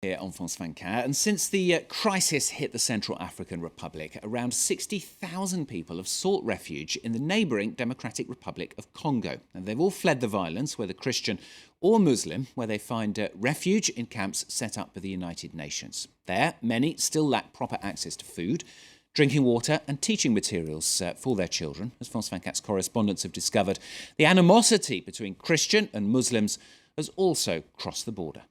Here on France 24, and since the crisis hit the Central African Republic, around 60,000 people have sought refuge in the neighbouring Democratic Republic of Congo. And they've all fled the violence, whether Christian or Muslim, where they find refuge in camps set up by the United Nations. There, many still lack proper access to food, drinking water and teaching materials for their children. As France 24's correspondents have discovered, the animosity between Christian and Muslims has also crossed the border.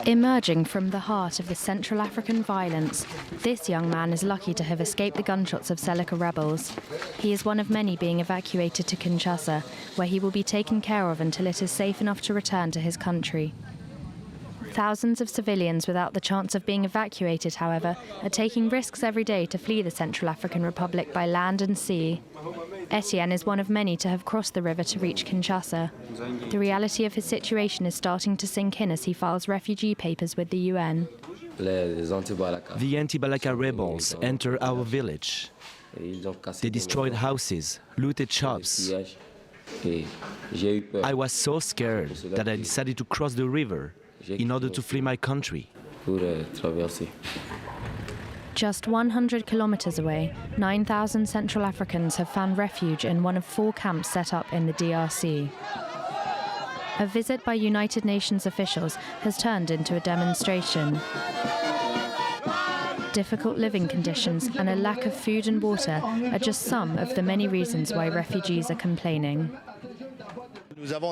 Emerging from the heart of the Central African violence, this young man is lucky to have escaped the gunshots of Seleka rebels. He is one of many being evacuated to Kinshasa, where he will be taken care of until it is safe enough to return to his country. Thousands of civilians without the chance of being evacuated, however, are taking risks every day to flee the Central African Republic by land and sea. Etienne is one of many to have crossed the river to reach Kinshasa. The reality of his situation is starting to sink in as he files refugee papers with the UN. The anti-Balaka rebels enter our village. They destroyed houses, looted shops. I was so scared that I decided to cross the river in order to flee my country. Just 100 kilometers away, 9,000 Central Africans have found refuge in one of 4 camps set up in the DRC. A visit by United Nations officials has turned into a demonstration. Difficult living conditions and a lack of food and water are just some of the many reasons why refugees are complaining. We have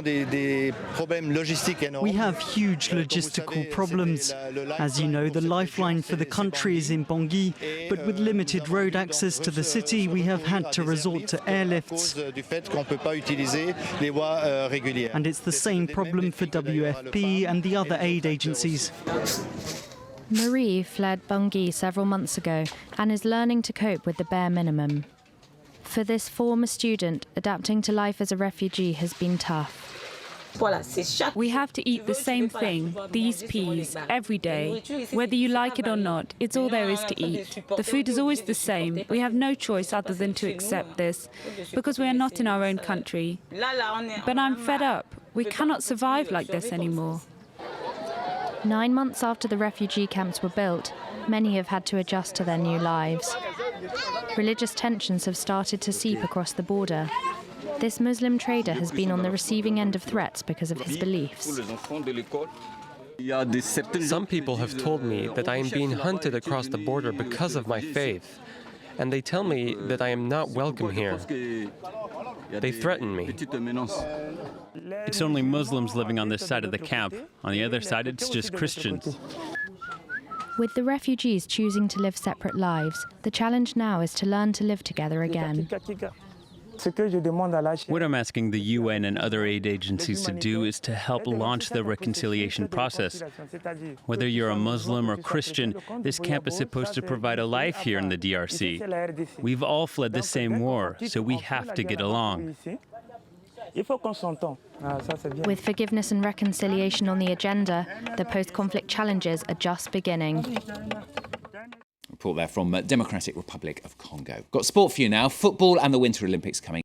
huge logistical problems. As you know, the lifeline for the country is in Bangui, but with limited road access to the city, we have had to resort to airlifts. And it's the same problem for WFP and the other aid agencies. Marie fled Bangui several months ago and is learning to cope with the bare minimum. For this former student, adapting to life as a refugee has been tough. We have to eat the same thing, these peas, every day. Whether you like it or not, it's all there is to eat. The food is always the same. We have no choice other than to accept this, because we are not in our own country. But I'm fed up. We cannot survive like this anymore. 9 months after the refugee camps were built, many have had to adjust to their new lives. Religious tensions have started to seep across the border. This Muslim trader has been on the receiving end of threats because of his beliefs. Some people have told me that I am being hunted across the border because of my faith, and they tell me that I am not welcome here. They threaten me. It's only Muslims living on this side of the camp. On the other side, it's just Christians. With the refugees choosing to live separate lives, the challenge now is to learn to live together again. What I'm asking the UN and other aid agencies to do is to help launch the reconciliation process. Whether you're a Muslim or Christian, this camp is supposed to provide a life here in the DRC. We've all fled the same war, so we have to get along. With forgiveness and reconciliation on the agenda, the post-conflict challenges are just beginning. Report there from Democratic Republic of Congo. Got sport for you now. Football and the Winter Olympics coming.